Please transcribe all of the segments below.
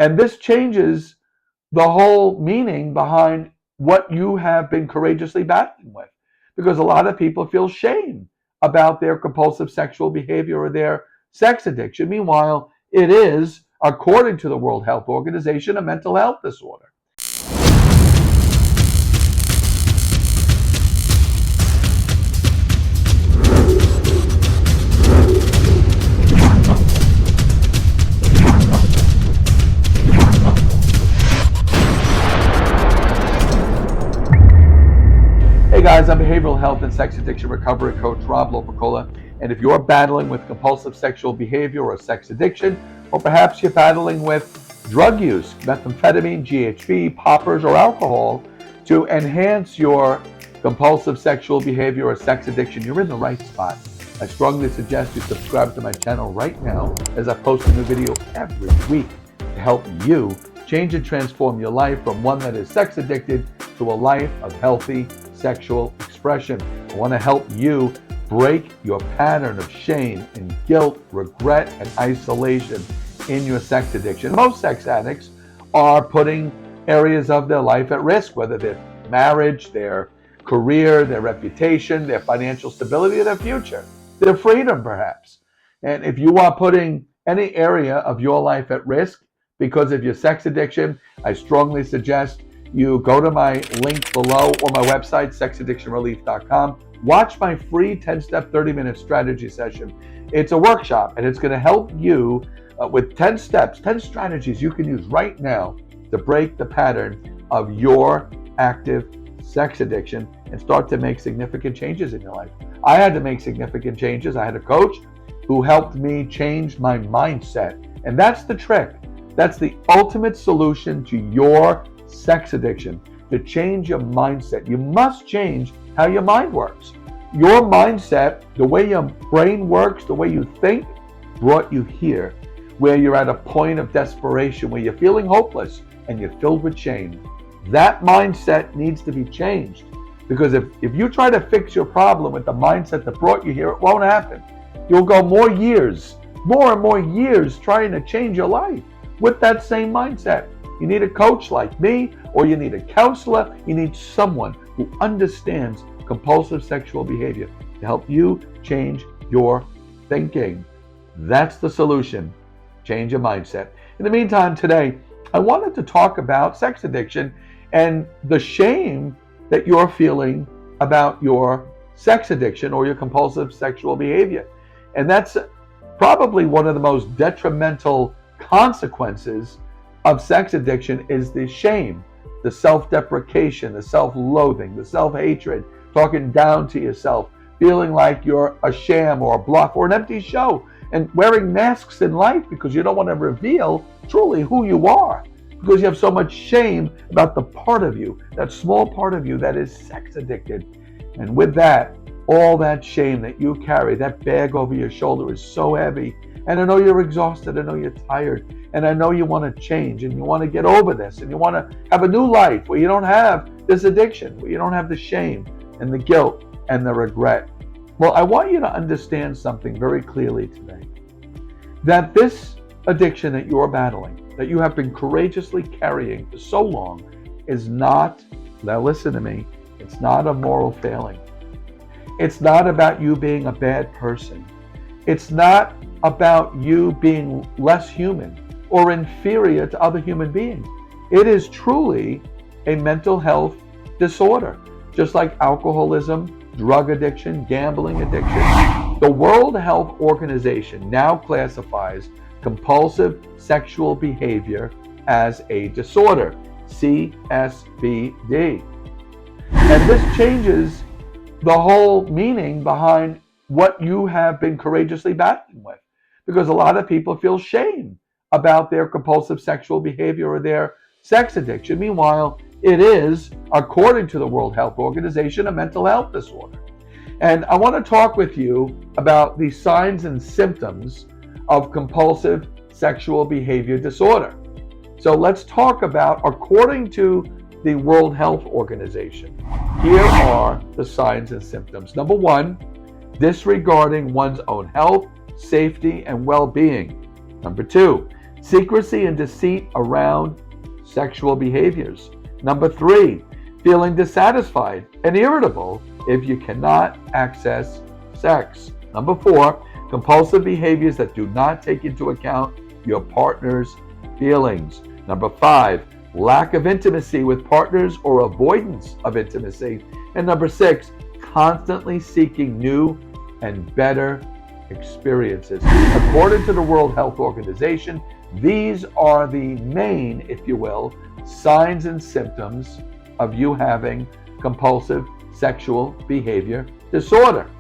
And this changes the whole meaning behind what you have been courageously battling with. Because a lot of people feel shame about their compulsive sexual behavior or their sex addiction. Meanwhile, it is, according to the World Health Organization, a mental health disorder. Hey guys, I'm behavioral health and sex addiction recovery coach Rob Lopicola, and if you're battling with compulsive sexual behavior or sex addiction, or perhaps you're battling with drug use, methamphetamine, GHB, poppers, or alcohol to enhance your compulsive sexual behavior or sex addiction, you're in the right spot. I strongly suggest you subscribe to my channel right now, as I post a new video every week to help you change and transform your life from one that is sex addicted to a life of healthy sexual expression. I want to help you break your pattern of shame and guilt, regret, and isolation in your sex addiction. Most sex addicts are putting areas of their life at risk, whether their marriage, their career, their reputation, their financial stability, their future, their freedom perhaps. And if you are putting any area of your life at risk because of your sex addiction, I strongly suggest you go to my link below or my website, sexaddictionrelief.com. Watch my free 10-step, 30-minute strategy session. It's a workshop, and it's going to help you with 10 steps, 10 strategies you can use right now to break the pattern of your active sex addiction and start to make significant changes in your life. I had to make significant changes. I had a coach who helped me change my mindset, and that's the trick. That's the ultimate solution to your sex addiction, to change your mindset. You must change how your mind works. Your mindset, the way your brain works, the way you think, brought you here, where you're at a point of desperation, where you're feeling hopeless and you're filled with shame. That mindset needs to be changed, because if you try to fix your problem with the mindset that brought you here, it won't happen. You'll go more and more years trying to change your life with that same mindset. You need a coach like me, or you need a counselor. You need someone who understands compulsive sexual behavior to help you change your thinking. That's the solution. Change your mindset. In the meantime, today, I wanted to talk about sex addiction and the shame that you're feeling about your sex addiction or your compulsive sexual behavior. And that's probably one of the most detrimental consequences of sex addiction is the shame, the self-deprecation, the self-loathing, the self-hatred, talking down to yourself, feeling like you're a sham or a bluff or an empty show, and wearing masks in life because you don't want to reveal truly who you are, because you have so much shame about the part of you, that small part of you that is sex addicted. And with that, all that shame that you carry, that bag over your shoulder is so heavy. And I know you're exhausted, I know you're tired, and I know you want to change and you want to get over this and you want to have a new life where you don't have this addiction, where you don't have the shame and the guilt and the regret. Well, I want you to understand something very clearly today, that this addiction that you're battling, that you have been courageously carrying for so long, is not, now listen to me, it's not a moral failing. It's not about you being a bad person. It's not about you being less human or inferior to other human beings. It is truly a mental health disorder, just like alcoholism, drug addiction, gambling addiction. The World Health Organization now classifies compulsive sexual behavior as a disorder, CSBD. And this changes the whole meaning behind what you have been courageously battling with, because a lot of people feel shame about their compulsive sexual behavior or their sex addiction. Meanwhile, it is, according to the World Health Organization, a mental health disorder. And I want to talk with you about the signs and symptoms of compulsive sexual behavior disorder. So let's talk about, according to the World Health Organization, here are the signs and symptoms. Number one, disregarding one's own health, safety, and well-being. Number two, Secrecy and deceit around sexual behaviors. Number 3, feeling dissatisfied and irritable if you cannot access sex. Number 4, compulsive behaviors that do not take into account your partner's feelings. Number 5, lack of intimacy with partners or avoidance of intimacy. And number 6, constantly seeking new and better experiences. According to the World Health Organization, these are the main, if you will, signs and symptoms of you having compulsive sexual behavior disorder,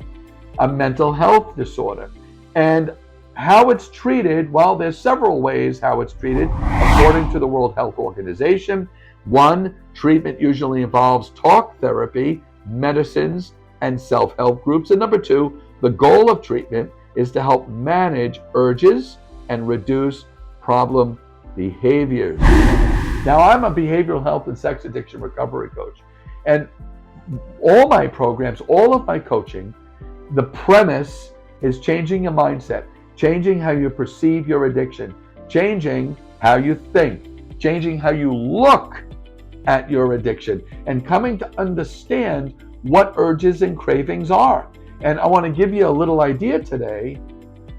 a mental health disorder. And how it's treated, well, there's several ways how it's treated according to the World Health Organization. 1, treatment usually involves talk therapy, medicines, and self-help groups. And number 2, the goal of treatment is to help manage urges and reduce problem behaviors. Now, I'm a behavioral health and sex addiction recovery coach. And all my programs, all of my coaching, the premise is changing your mindset, changing how you perceive your addiction, changing how you think, changing how you look at your addiction, and coming to understand what urges and cravings are. And I want to give you a little idea today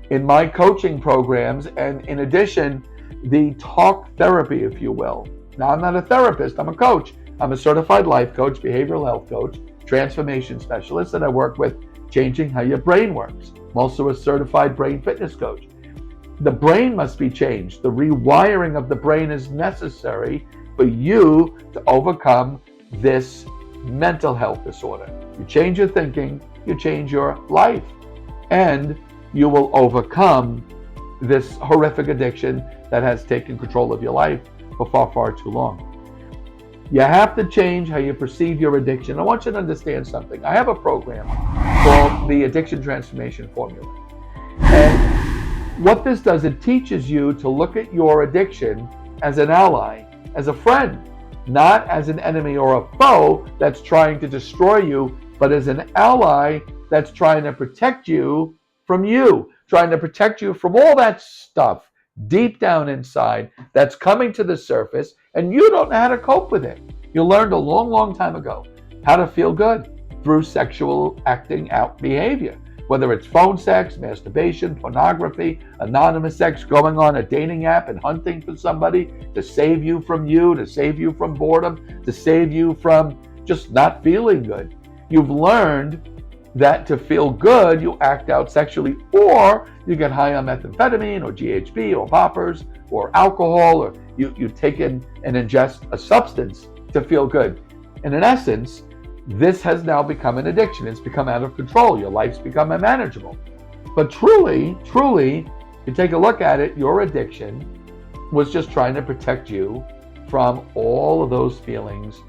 in my coaching programs, and in addition, the talk therapy, if you will. Now, I'm not a therapist, I'm a coach. I'm a certified life coach, behavioral health coach, transformation specialist, and I work with changing how your brain works. I'm also a certified brain fitness coach. The brain must be changed. The rewiring of the brain is necessary for you to overcome this mental health disorder. You change your thinking, you change your life, and you will overcome this horrific addiction that has taken control of your life for far, far too long. You have to change how you perceive your addiction. I want you to understand something. I have a program called the Addiction Transformation Formula. And what this does, it teaches you to look at your addiction as an ally, as a friend, not as an enemy or a foe that's trying to destroy you, but as an ally that's trying to protect you, trying to protect you from all that stuff deep down inside that's coming to the surface, and you don't know how to cope with it. You learned a long, long time ago how to feel good through sexual acting out behavior, whether it's phone sex, masturbation, pornography, anonymous sex, going on a dating app and hunting for somebody to save you, to save you from boredom, to save you from just not feeling good. You've learned that to feel good, you act out sexually, or you get high on methamphetamine or GHB or poppers or alcohol, or you take in and ingest a substance to feel good. And in essence, this has now become an addiction. It's become out of control. Your life's become unmanageable. But truly, you take a look at it, your addiction was just trying to protect you from all of those feelings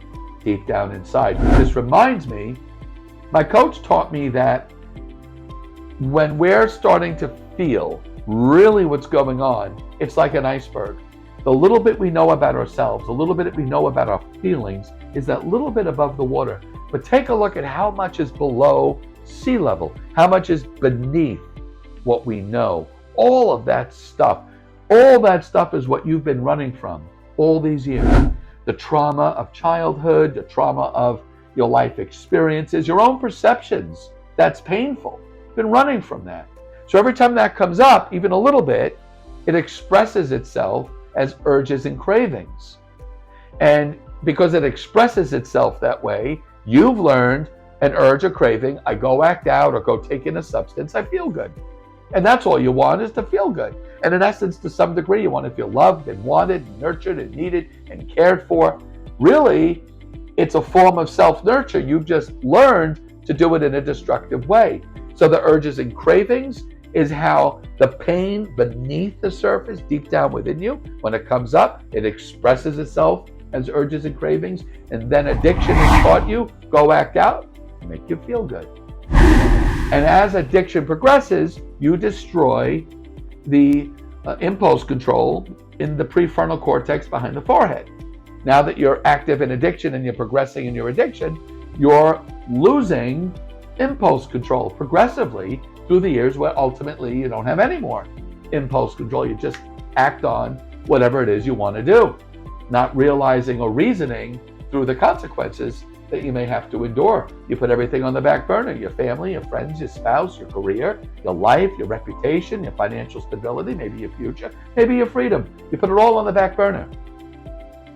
deep down inside. This reminds me, my coach taught me that when we're starting to feel really what's going on, it's like an iceberg. The little bit we know about ourselves, the little bit we know about our feelings is that little bit above the water. But take a look at how much is below sea level, how much is beneath what we know. All of that stuff is what you've been running from all these years. The trauma of childhood, the trauma of your life experiences, your own perceptions, that's painful. You've been running from that. So every time that comes up, even a little bit, it expresses itself as urges and cravings. And because it expresses itself that way, you've learned an urge or craving, I go act out or go take in a substance, I feel good. And that's all you want, is to feel good. And in essence, to some degree, you want to feel loved and wanted, and nurtured and needed and cared for. Really, it's a form of self-nurture. You've just learned to do it in a destructive way. So the urges and cravings is how the pain beneath the surface, deep down within you, when it comes up, it expresses itself as urges and cravings, and then addiction has taught you, go act out, make you feel good. And as addiction progresses, you destroy the impulse control in the prefrontal cortex behind the forehead. Now that you're active in addiction and you're progressing in your addiction, you're losing impulse control progressively through the years, where ultimately you don't have any more impulse control. You just act on whatever it is you want to do, not realizing or reasoning through the consequences that you may have to endure. You put everything on the back burner: your family, your friends, your spouse, your career, your life, your reputation, your financial stability, maybe your future, maybe your freedom. You put it all on the back burner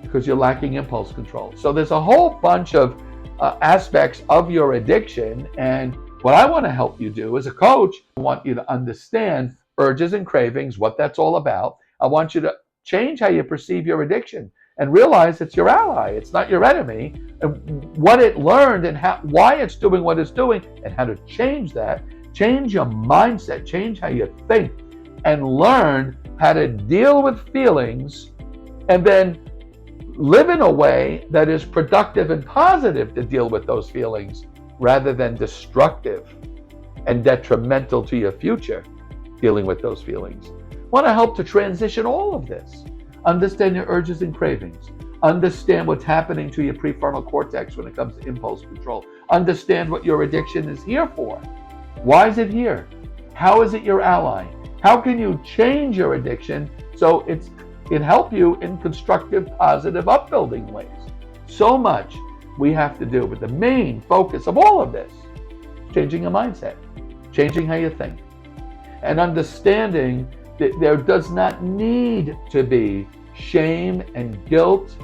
because you're lacking impulse control. So there's a whole bunch of aspects of your addiction, and what I want to help you do as a coach, I want you to understand urges and cravings, what that's all about. I want you to change how you perceive your addiction and realize it's your ally, it's not your enemy, and what it learned and why it's doing what it's doing, and how to change that. Change your mindset, change how you think, and learn how to deal with feelings, and then live in a way that is productive and positive to deal with those feelings, rather than destructive and detrimental to your future dealing with those feelings. I want to help to transition all of this. Understand your urges and cravings. Understand what's happening to your prefrontal cortex when it comes to impulse control. Understand what your addiction is here for. Why is it here? How is it your ally? How can you change your addiction so it help you in constructive, positive, upbuilding ways? So much we have to do, but the main focus of all of this, changing your mindset, changing how you think, and understanding that there does not need to be shame and guilt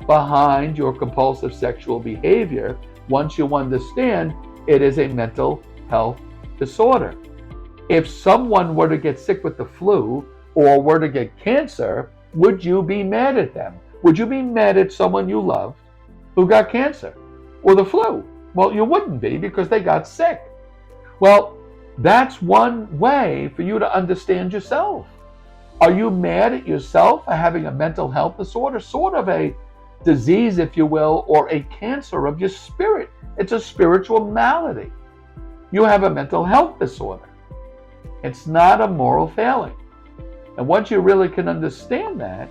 behind your compulsive sexual behavior once you understand it is a mental health disorder. If someone were to get sick with the flu or were to get cancer, would you be mad at them? Would you be mad at someone you loved who got cancer or the flu? Well, you wouldn't be, because they got sick. Well, that's one way for you to understand yourself. Are you mad at yourself for having a mental health disorder? Sort of a disease, if you will, or a cancer of your spirit. It's a spiritual malady. You have a mental health disorder. It's not a moral failing. And once you really can understand that,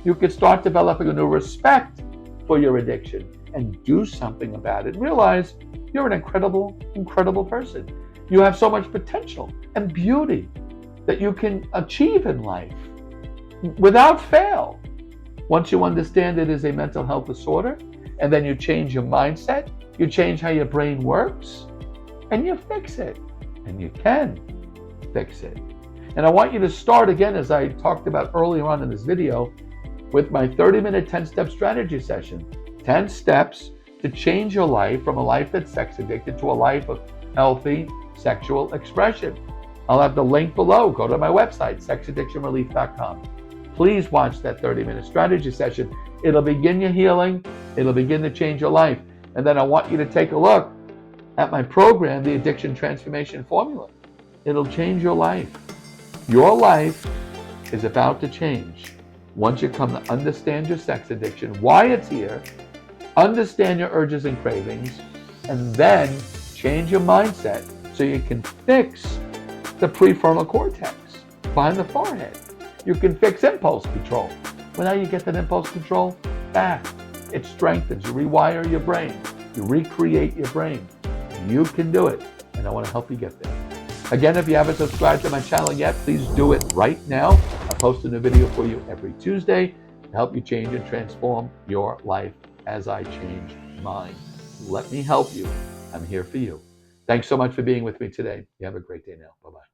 you can start developing a new respect for your addiction and do something about it. Realize you're an incredible, incredible person. You have so much potential and beauty that you can achieve in life without fail. Once you understand it is a mental health disorder, and then you change your mindset, you change how your brain works, and you fix it. And you can fix it. And I want you to start again, as I talked about earlier on in this video, with my 30-minute 10-step strategy session. 10 steps to change your life from a life that's sex addicted to a life of healthy sexual expression. I'll have the link below. Go to my website, sexaddictionrelief.com. Please watch that 30-minute strategy session. It'll begin your healing. It'll begin to change your life. And then I want you to take a look at my program, the Addiction Transformation Formula. It'll change your life. Your life is about to change once you come to understand your sex addiction, why it's here, understand your urges and cravings, and then change your mindset so you can fix the prefrontal cortex behind the forehead. You can fix impulse control. Well, now you get that impulse control back. It strengthens. You rewire your brain. You recreate your brain. You can do it, and I want to help you get there. Again, if you haven't subscribed to my channel yet, please do it right now. I post a new video for you every Tuesday to help you change and transform your life as I changed mine. Let me help you. I'm here for you. Thanks so much for being with me today. You have a great day now. Bye-bye.